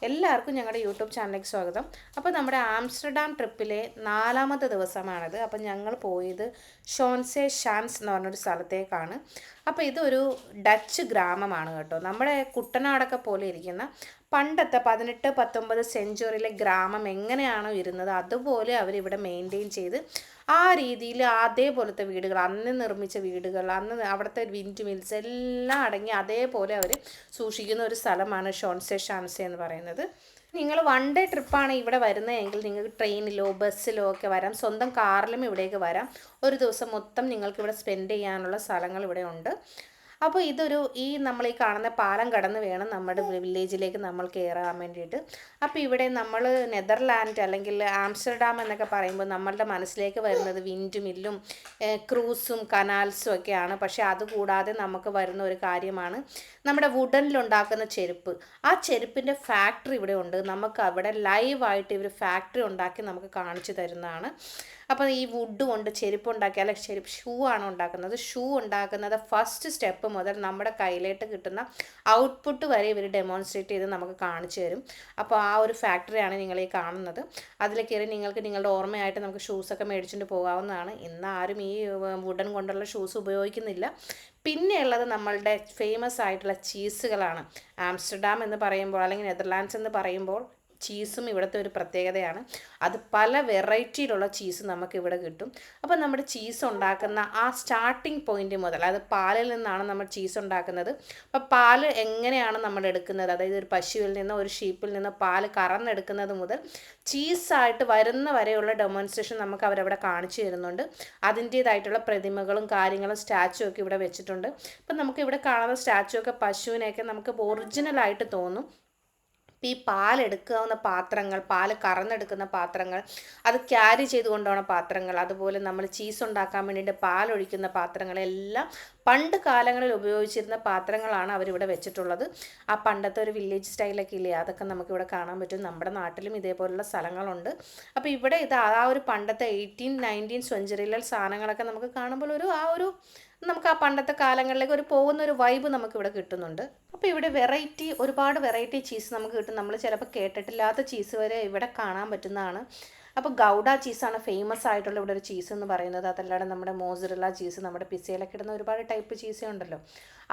എല്ലാവർക്കും ഞങ്ങളുടെ യൂട്യൂബ് ചാനലിലേക്ക് സ്വാഗതം. അപ്പോൾ നമ്മുടെ ആംസ്റ്റർഡാം ട്രിപ്പിലെ 4ാമത്തെ ദിവസമാണിത്. അപ്പോൾ ഞങ്ങൾ പോയത് ഷോൺസെ ഷാൻസ് എന്ന് പറഞ്ഞൊരു സ്ഥലത്തേക്കാണ്. അപ്പോൾ ഇതൊരു ഡച്ച് ഗ്രാമമാണ് കേട്ടോ. നമ്മുടെ കുട്ടനാടൊക്കെ പോലെ ഇരിക്കുന്ന പണ്ടത്തെ 18-19 സെഞ്ച്വറിയിലെ ഗ്രാമം എങ്ങനെയാണോ ഇരുന്നത് അതുപോലെ അവരിവിടെ മെയിൻറ്റെയിൻ ചെയ്ത് ആ രീതിയിൽ അതേപോലത്തെ വീടുകൾ, അന്ന് നിർമ്മിച്ച വീടുകൾ, അന്ന് അവിടുത്തെ വിൻഡ് മിൽസ് എല്ലാം അടങ്ങി അതേപോലെ അവർ സൂക്ഷിക്കുന്ന ഒരു സ്ഥലമാണ് ഷോൺസെ ഷാൻസെ എന്ന് പറയുന്നത്. നിങ്ങൾ വൺ ഡേ ട്രിപ്പാണ് ഇവിടെ വരുന്നതെങ്കിൽ നിങ്ങൾക്ക് ട്രെയിനിലോ ബസ്സിലോ ഒക്കെ വരാം, സ്വന്തം കാറിലും ഇവിടേക്ക് വരാം. ഒരു ദിവസം മൊത്തം നിങ്ങൾക്ക് ഇവിടെ സ്പെൻഡ് ചെയ്യാനുള്ള സ്ഥലങ്ങൾ ഇവിടെ ഉണ്ട്. അപ്പോൾ നമ്മൾ ഈ കാണുന്ന പാലം കടന്ന് വേണം നമ്മുടെ വില്ലേജിലേക്ക് നമ്മൾ കയറാൻ വേണ്ടിയിട്ട്. അപ്പോൾ ഇവിടെ നമ്മൾ നെതർലാൻഡ് അല്ലെങ്കിൽ ആംസ്റ്റർഡാം എന്നൊക്കെ പറയുമ്പോൾ നമ്മളുടെ മനസ്സിലേക്ക് വരുന്നത് വിൻഡ് മില്ലും ക്രൂസും കനാൽസും ഒക്കെയാണ്. പക്ഷേ അതുകൂടാതെ നമുക്ക് വരുന്ന ഒരു കാര്യമാണ് നമ്മുടെ വുഡനിലുണ്ടാക്കുന്ന ചെരുപ്പ്. ആ ചെരുപ്പിൻ്റെ ഫാക്ടറി ഇവിടെ ഉണ്ട്. നമുക്ക് അവിടെ ലൈവായിട്ട് ഇവർ ഫാക്ടറി ഉണ്ടാക്കി നമുക്ക് കാണിച്ചു തരുന്നതാണ്. അപ്പോൾ ഈ വുഡ് കൊണ്ട് ചെരുപ്പുണ്ടാക്കി, അല്ലെങ്കിൽ ഷൂ ആണ് ഉണ്ടാക്കുന്നത്. ഷൂ ഉണ്ടാക്കുന്നത് ഫസ്റ്റ് സ്റ്റെപ്പ് മുതൽ നമ്മുടെ കയ്യിലേക്ക് കിട്ടുന്ന ഔട്ട്പുട്ട് വരെ ഇവർ ഡെമോൺസ്ട്രേറ്റ് ചെയ്ത് നമുക്ക് കാണിച്ചു തരും. അപ്പോൾ ആ ഒരു ഫാക്ടറിയാണ് നിങ്ങൾ ഈ കാണുന്നത്. അതിൽ കയറി നിങ്ങൾക്ക് നിങ്ങളുടെ ഓർമ്മയായിട്ട് നമുക്ക് ഷൂസൊക്കെ മേടിച്ചുകൊണ്ട് പോകാവുന്നതാണ്. ഇന്ന് ആരും ഈ വുഡൻ കൊണ്ടുള്ള ഷൂസ് ഉപയോഗിക്കുന്നില്ല. പിന്നെയുള്ളത് നമ്മളുടെ ഫേമസ് ആയിട്ടുള്ള ചീസുകളാണ്. ആംസ്റ്റർഡാം എന്ന് പറയുമ്പോൾ അല്ലെങ്കിൽ നെതർലാൻഡ്സ് എന്ന് പറയുമ്പോൾ ചീസും ഇവിടുത്തെ ഒരു പ്രത്യേകതയാണ്. അത് പല വെറൈറ്റിയിലുള്ള ചീസ് നമുക്കിവിടെ കിട്ടും. അപ്പോൾ നമ്മുടെ ചീസ് ഉണ്ടാക്കുന്ന ആ സ്റ്റാർട്ടിങ് പോയിന്റ് മുതൽ, അത് പാലിൽ നിന്നാണ് നമ്മൾ ചീസ് ഉണ്ടാക്കുന്നത്. അപ്പോൾ പാല് എങ്ങനെയാണ് നമ്മൾ എടുക്കുന്നത്, അതായത് ഒരു പശുവിൽ നിന്നോ ഒരു ഷീപ്പിൽ നിന്നോ പാല് കറന്നെടുക്കുന്നത് മുതൽ ചീസായിട്ട് വരുന്ന വരെയുള്ള ഡെമോൺസ്ട്രേഷൻ നമുക്ക് അവരവിടെ കാണിച്ചു തരുന്നുണ്ട്. അതിൻ്റേതായിട്ടുള്ള പ്രതിമകളും കാര്യങ്ങളും സ്റ്റാച്ചു ഒക്കെ ഇവിടെ വെച്ചിട്ടുണ്ട്. അപ്പം നമുക്കിവിടെ കാണുന്ന സ്റ്റാച്ചു ഒക്കെ പശുവിനെയൊക്കെ നമുക്ക് ഒറിജിനലായിട്ട് തോന്നും. ഈ പാലെടുക്കാവുന്ന പാത്രങ്ങൾ, പാല് കറന്നെടുക്കുന്ന പാത്രങ്ങൾ, അത് ക്യാരി ചെയ്ത് കൊണ്ടുപോകുന്ന പാത്രങ്ങൾ, അതുപോലെ നമ്മൾ ചീസ് ഉണ്ടാക്കാൻ വേണ്ടിയിട്ട് പാലൊഴിക്കുന്ന പാത്രങ്ങളെല്ലാം പണ്ട് കാലങ്ങളിൽ ഉപയോഗിച്ചിരുന്ന പാത്രങ്ങളാണ് അവരിവിടെ വെച്ചിട്ടുള്ളത്. ആ പണ്ടത്തെ ഒരു വില്ലേജ് സ്റ്റൈലൊക്കെ ഇല്ലേ, അതൊക്കെ നമുക്കിവിടെ കാണാൻ പറ്റും. നമ്മുടെ നാട്ടിലും ഇതേപോലുള്ള സ്ഥലങ്ങളുണ്ട്. അപ്പോൾ ഇവിടെ ആ ഒരു പണ്ടത്തെ 18-19 സെഞ്ച്വറിയിലെ സാധനങ്ങളൊക്കെ നമുക്ക് കാണുമ്പോൾ നമുക്ക് ആ പണ്ടത്തെ കാലങ്ങളിലേക്ക് പോകുന്ന ഒരു വൈബ് നമുക്കിവിടെ കിട്ടുന്നുണ്ട്. അപ്പോൾ ഇവിടെ ഒരുപാട് വെറൈറ്റി ചീസ് നമുക്ക് കിട്ടും. നമ്മൾ ചിലപ്പോൾ കേട്ടിട്ടില്ലാത്ത ചീസ് വരെ ഇവിടെ കാണാൻ പറ്റുന്നതാണ്. അപ്പോൾ ഗൗഡ ചീസാണ് ഫേമസ് ആയിട്ടുള്ള ഇവിടെ ഒരു ചീസ് എന്ന് പറയുന്നത്. അതല്ലാതെ നമ്മുടെ മോസറല്ല ചീസ്, നമ്മുടെ പിസയിലൊക്കെ ഇടുന്ന ഒരുപാട് ടൈപ്പ് ചീസ് ഉണ്ടല്ലോ,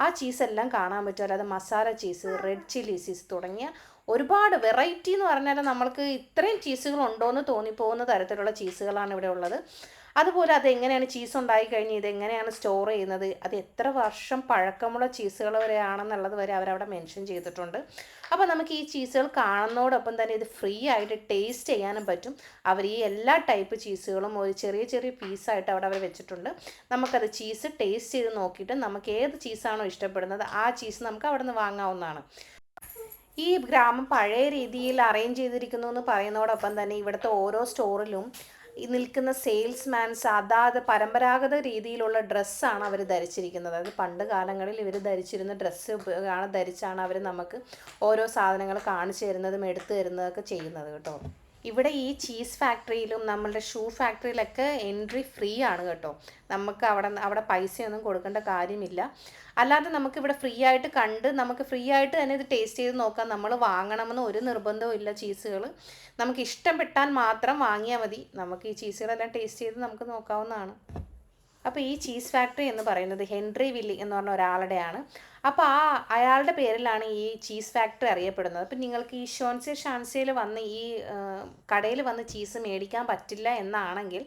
ആ ചീസെല്ലാം കാണാൻ പറ്റും. അല്ലാതെ masala cheese, red chilli cheese തുടങ്ങിയ ഒരുപാട് വെറൈറ്റി എന്ന് പറഞ്ഞാൽ നമ്മൾക്ക് ഇത്രയും ചീസുകൾ ഉണ്ടോ എന്ന് തോന്നിപ്പോകുന്ന തരത്തിലുള്ള ചീസുകളാണ് ഇവിടെ ഉള്ളത്. അതുപോലെ അതെങ്ങനെയാണ് ചീസ് ഉണ്ടായി കഴിഞ്ഞ് ഇതെങ്ങനെയാണ് സ്റ്റോർ ചെയ്യുന്നത്, അത് എത്ര വർഷം പഴക്കമുള്ള ചീസുകൾ വരെയാണെന്നുള്ളത് വരെ അവരവിടെ മെൻഷൻ ചെയ്തിട്ടുണ്ട്. അപ്പോൾ നമുക്ക് ഈ ചീസുകൾ കാണുന്നതോടൊപ്പം തന്നെ ഇത് ഫ്രീ ആയിട്ട് ടേസ്റ്റ് ചെയ്യാനും പറ്റും. അവർ ഈ എല്ലാ ടൈപ്പ് ചീസുകളും ഒരു ചെറിയ ചെറിയ പീസായിട്ട് അവർ വെച്ചിട്ടുണ്ട്. നമുക്കത് ചീസ് ടേസ്റ്റ് ചെയ്ത് നോക്കിയിട്ട് നമുക്ക് ഏത് ചീസാണോ ഇഷ്ടപ്പെടുന്നത് ആ ചീസ് നമുക്ക് അവിടെ നിന്ന് വാങ്ങാവുന്നതാണ്. ഈ ഗ്രാമം പഴയ രീതിയിൽ അറേഞ്ച് ചെയ്തിരിക്കുന്നു എന്ന് പറയുന്നതോടൊപ്പം തന്നെ ഇവിടുത്തെ ഓരോ സ്റ്റോറിലും ഈ നിൽക്കുന്ന സെയിൽസ്മാൻസ് അതാത് പരമ്പരാഗത രീതിയിലുള്ള ഡ്രസ്സാണ് അവർ ധരിച്ചിരിക്കുന്നത്. അതായത് പണ്ട് കാലങ്ങളിൽ ഇവർ ധരിച്ചിരുന്ന ധരിച്ചാണ് അവർ നമുക്ക് ഓരോ സാധനങ്ങൾ കാണിച്ചു തരുന്നതും എടുത്തു തരുന്നതൊക്കെ ചെയ്യുന്നത് കേട്ടോ. ഇവിടെ ഈ ചീസ് ഫാക്ടറിയിലും നമ്മളുടെ ഷൂ ഫാക്ടറിയിലൊക്കെ എൻട്രി ഫ്രീ ആണ് കേട്ടോ. നമുക്ക് അവിടെ പൈസയൊന്നും കൊടുക്കേണ്ട കാര്യമില്ല. അല്ലാതെ നമുക്കിവിടെ ഫ്രീ ആയിട്ട് കണ്ട് നമുക്ക് ഫ്രീ ആയിട്ട് തന്നെ ഇത് ടേസ്റ്റ് ചെയ്ത് നോക്കാം. നമ്മൾ വാങ്ങണമെന്ന് ഒരു നിർബന്ധവും ഇല്ല. ചീസുകൾ നമുക്ക് ഇഷ്ടപ്പെട്ടാൽ മാത്രം വാങ്ങിയാൽ മതി. നമുക്ക് ഈ ചീസുകളെല്ലാം ടേസ്റ്റ് ചെയ്ത് നമുക്ക് നോക്കാവുന്നതാണ്. അപ്പോൾ ഈ ചീസ് ഫാക്ടറി എന്ന് പറയുന്നത് ഹെൻറി വില്ലി എന്ന് പറഞ്ഞ ഒരാളുടെയാണ്. അപ്പോൾ അയാളുടെ പേരിലാണ് ഈ ചീസ് ഫാക്ടറി അറിയപ്പെടുന്നത്. അപ്പം നിങ്ങൾക്ക് ഈ ഷോൺസെ ഷാൻസയിൽ വന്ന് ഈ കടയിൽ വന്ന് ചീസ് മേടിക്കാൻ പറ്റില്ല എന്നാണെങ്കിൽ,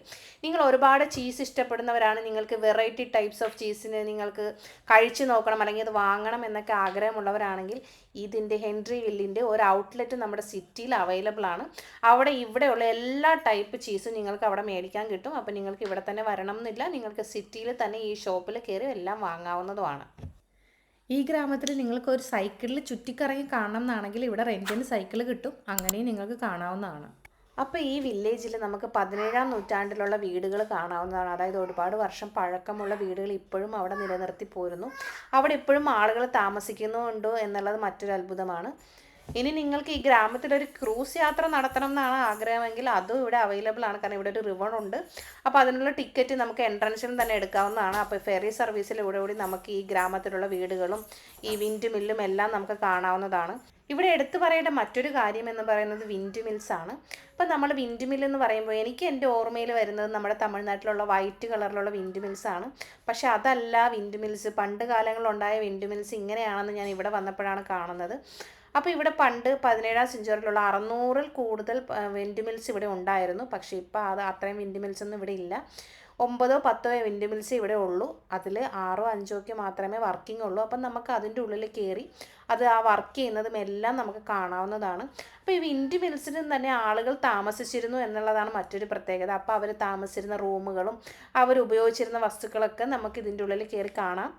നിങ്ങൾ ഒരുപാട് ചീസ് ഇഷ്ടപ്പെടുന്നവരാണ്, നിങ്ങൾക്ക് വെറൈറ്റി ടൈപ്സ് ഓഫ് ചീസിന് നിങ്ങൾക്ക് കഴിച്ചു നോക്കണം അല്ലെങ്കിൽ അത് വാങ്ങണം എന്നൊക്കെ ആഗ്രഹമുള്ളവരാണെങ്കിൽ ഇതിൻ്റെ ഹെൻറി വില്ലിൻ്റെ ഒരു ഔട്ട്ലെറ്റ് നമ്മുടെ സിറ്റിയിൽ അവൈലബിൾ ആണ്. ഇവിടെയുള്ള എല്ലാ ടൈപ്പ് ചീസും നിങ്ങൾക്ക് അവിടെ മേടിക്കാൻ കിട്ടും. അപ്പോൾ നിങ്ങൾക്ക് ഇവിടെ തന്നെ വരണം എന്നില്ല, നിങ്ങൾക്ക് സിറ്റിയിൽ തന്നെ ഈ ഷോപ്പിൽ കയറി എല്ലാം വാങ്ങാവുന്നതുമാണ്. ഈ ഗ്രാമത്തിൽ നിങ്ങൾക്ക് ഒരു സൈക്കിളിൽ ചുറ്റിക്കറങ്ങി കാണണം എന്നാണെങ്കിൽ ഇവിടെ റെൻറ്റിന് സൈക്കിൾ കിട്ടും, അങ്ങനെയും നിങ്ങൾക്ക് കാണാവുന്നതാണ്. അപ്പോൾ ഈ വില്ലേജിൽ നമുക്ക് 17ാം നൂറ്റാണ്ടിലുള്ള വീടുകൾ കാണാവുന്നതാണ്. അതായത് ഒരുപാട് വർഷം പഴക്കമുള്ള വീടുകൾ ഇപ്പോഴും അവിടെ നിലനിർത്തി പോരുന്നു. അവിടെ ഇപ്പോഴും ആളുകൾ താമസിക്കുന്നുണ്ടോ എന്നുള്ളത് മറ്റൊരു അത്ഭുതമാണ്. ഇനി നിങ്ങൾക്ക് ഈ ഗ്രാമത്തിലൊരു ക്രൂസ് യാത്ര നടത്തണം എന്നാണ് ആഗ്രഹമെങ്കിൽ അതും ഇവിടെ അവൈലബിൾ ആണ്. കാരണം ഇവിടെ ഒരു റിവർ ഉണ്ട്. അപ്പോൾ അതിനുള്ള ടിക്കറ്റ് നമുക്ക് എൻട്രൻസിൽ തന്നെ എടുക്കാവുന്നതാണ്. അപ്പോൾ ഫെറി സർവീസിലൂടെ കൂടി നമുക്ക് ഈ ഗ്രാമത്തിലുള്ള വീടുകളും ഈ വിൻഡ് മില്ലും എല്ലാം നമുക്ക് കാണാവുന്നതാണ്. ഇവിടെ എടുത്തു പറയേണ്ട മറ്റൊരു കാര്യം എന്ന് പറയുന്നത് വിൻഡ് മിൽസ് ആണ്. അപ്പം നമ്മൾ വിൻഡ് മിൽ എന്ന് പറയുമ്പോൾ എനിക്ക് എൻ്റെ ഓർമ്മയിൽ വരുന്നത് നമ്മുടെ തമിഴ്നാട്ടിലുള്ള വൈറ്റ് കളറിലുള്ള വിൻഡ് മിൽസ് ആണ്. പക്ഷേ അതല്ല വിൻഡ് മിൽസ്. പണ്ട് കാലങ്ങളിലുണ്ടായ വിൻഡ് മിൽസ് ഇങ്ങനെയാണെന്ന് ഞാൻ ഇവിടെ വന്നപ്പോഴാണ് കാണുന്നത്. അപ്പോൾ ഇവിടെ പണ്ട് 17ാം സെഞ്ചുറിയിലുള്ള 600-ൽ കൂടുതൽ വിൻഡ് മിൽസ് ഇവിടെ ഉണ്ടായിരുന്നു. പക്ഷേ ഇപ്പോൾ അത് അത്രയും വിൻഡ് മിൽസ് ഒന്നും ഇവിടെ ഇല്ല. 9-10 വിൻഡ് മിൽസ് ഇവിടെ ഉള്ളൂ. അതിൽ 6-5 ഒക്കെ മാത്രമേ വർക്കിംഗ് ഉള്ളൂ. അപ്പം നമുക്ക് അതിൻ്റെ ഉള്ളിൽ കയറി അത് ആ വർക്ക് ചെയ്യുന്നതും എല്ലാം നമുക്ക് കാണാവുന്നതാണ്. അപ്പോൾ ഈ വിൻഡ് മിൽസിലും തന്നെ ആളുകൾ താമസിച്ചിരുന്നു എന്നുള്ളതാണ് മറ്റൊരു പ്രത്യേകത. അപ്പോൾ അവർ താമസിച്ചിരുന്ന റൂമുകളും അവർ ഉപയോഗിച്ചിരുന്ന വസ്തുക്കളൊക്കെ നമുക്ക് ഇതിൻ്റെ ഉള്ളിൽ കയറി കാണാം.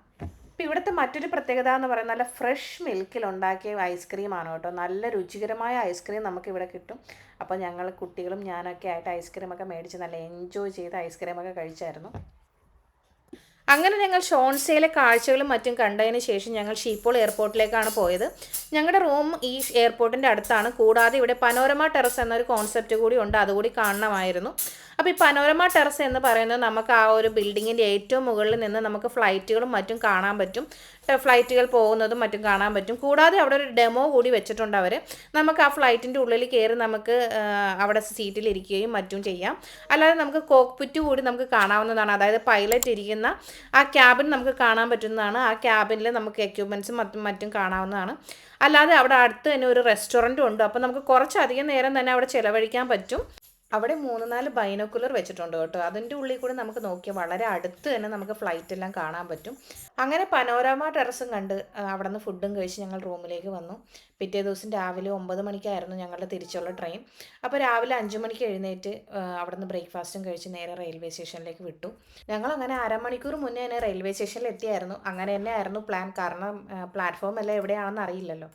അപ്പോൾ ഇവിടുത്തെ മറ്റൊരു പ്രത്യേകത എന്ന് പറയുന്നത് നല്ല ഫ്രഷ് മിൽക്കിൽ ഉണ്ടാക്കിയ ഐസ്ക്രീമാണ് കേട്ടോ. നല്ല രുചികരമായ ഐസ്ക്രീം നമുക്കിവിടെ കിട്ടും. അപ്പോൾ ഞങ്ങൾ കുട്ടികളും ഞാനൊക്കെ ആയിട്ട് ഐസ്ക്രീമൊക്കെ മേടിച്ച് നല്ല എൻജോയ് ചെയ്ത് ഐസ്ക്രീമൊക്കെ കഴിച്ചായിരുന്നു. അങ്ങനെ ഞങ്ങൾ ഷോൺസയിലെ കാഴ്ചകളും മറ്റും കണ്ടതിന് ശേഷം ഞങ്ങൾ ഷീപ്പോൾ എയർപോർട്ടിലേക്കാണ് പോയത്. ഞങ്ങളുടെ റൂം ഈ എയർപോർട്ടിൻ്റെ അടുത്താണ്. കൂടാതെ ഇവിടെ പനോരമ ടെറസ് എന്നൊരു കോൺസെപ്റ്റ് കൂടി ഉണ്ട്. അതുകൂടി കാണണമായിരുന്നു. അപ്പോൾ ഈ പനോരമ ടെറസ് എന്ന് പറയുന്നത് നമുക്ക് ആ ഒരു ബിൽഡിങ്ങിൻ്റെ ഏറ്റവും മുകളിൽ നിന്ന് നമുക്ക് ഫ്ലൈറ്റുകളും മറ്റും കാണാൻ പറ്റും. ഫ്ലൈറ്റുകൾ പോകുന്നതും മറ്റും കാണാൻ പറ്റും. കൂടാതെ അവിടെ ഒരു ഡെമോ കൂടി വെച്ചിട്ടുണ്ട് അവർ. നമുക്ക് ആ ഫ്ലൈറ്റിൻ്റെ ഉള്ളിൽ കയറി നമുക്ക് അവിടെ സീറ്റിലിരിക്കുകയും മറ്റും ചെയ്യാം. അല്ലാതെ നമുക്ക് കോക്ക്പിറ്റ് കൂടി നമുക്ക് കാണാവുന്നതാണ്. അതായത് പൈലറ്റ് ഇരിക്കുന്ന ആ ക്യാബിൻ നമുക്ക് കാണാൻ പറ്റുന്നതാണ്. ആ ക്യാബിനിൽ നമുക്ക് എക്യുപ്മെൻറ്റ്സും മറ്റും കാണാവുന്നതാണ്. അല്ലാതെ അവിടെ അടുത്ത് തന്നെ ഒരു റെസ്റ്റോറൻറ്റും ഉണ്ട്. അപ്പോൾ നമുക്ക് കുറച്ചധികം നേരം തന്നെ അവിടെ ചിലവഴിക്കാൻ പറ്റും. അവിടെ 3-4 ബൈനോക്കുലർ വെച്ചിട്ടുണ്ട് കേട്ടോ. അതിൻ്റെ ഉള്ളിൽ കൂടെ നമുക്ക് നോക്കിയാൽ വളരെ അടുത്ത് തന്നെ നമുക്ക് ഫ്ലൈറ്റ് എല്ലാം കാണാൻ പറ്റും. അങ്ങനെ പനോരമ ടെറസും കണ്ട് അവിടെ നിന്ന് ഫുഡും കഴിച്ച് ഞങ്ങൾ റൂമിലേക്ക് വന്നു. പിറ്റേ ദിവസം രാവിലെ 9 മണിക്കായിരുന്നു ഞങ്ങളുടെ തിരിച്ചുള്ള ട്രെയിൻ. അപ്പോൾ രാവിലെ 5 മണിക്ക് എഴുന്നേറ്റ് അവിടെ നിന്ന് ബ്രേക്ക്ഫാസ്റ്റും കഴിച്ച് നേരെ റെയിൽവേ സ്റ്റേഷനിലേക്ക് വിട്ടു. ഞങ്ങളങ്ങനെ അരമണിക്കൂർ മുന്നേ തന്നെ റെയിൽവേ സ്റ്റേഷനിൽ എത്തിയായിരുന്നു. അങ്ങനെ തന്നെ ആയിരുന്നു പ്ലാൻ. കാരണം പ്ലാറ്റ്ഫോം എല്ലാം എവിടെയാണെന്ന് അറിയില്ലല്ലോ.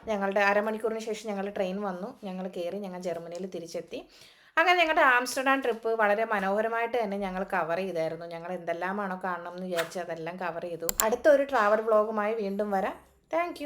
ഞങ്ങളുടെ അരമണിക്കൂറിന് ശേഷം ഞങ്ങളുടെ ട്രെയിൻ വന്നു. ഞങ്ങൾ കയറി ഞങ്ങൾ ജർമ്മനിയിൽ തിരിച്ചെത്തി. അങ്ങനെ ഞങ്ങളുടെ ആംസ്റ്റർഡാം ട്രിപ്പ് വളരെ മനോഹരമായിട്ട് തന്നെ ഞങ്ങൾ കവർ ചെയ്തായിരുന്നു. ഞങ്ങൾ എന്തെല്ലാമാണോ കാണണം എന്ന് വിചാരിച്ച് അതെല്ലാം കവർ ചെയ്തു. അടുത്തൊരു ട്രാവൽ വ്ളോഗുമായി വീണ്ടും വരാം. താങ്ക്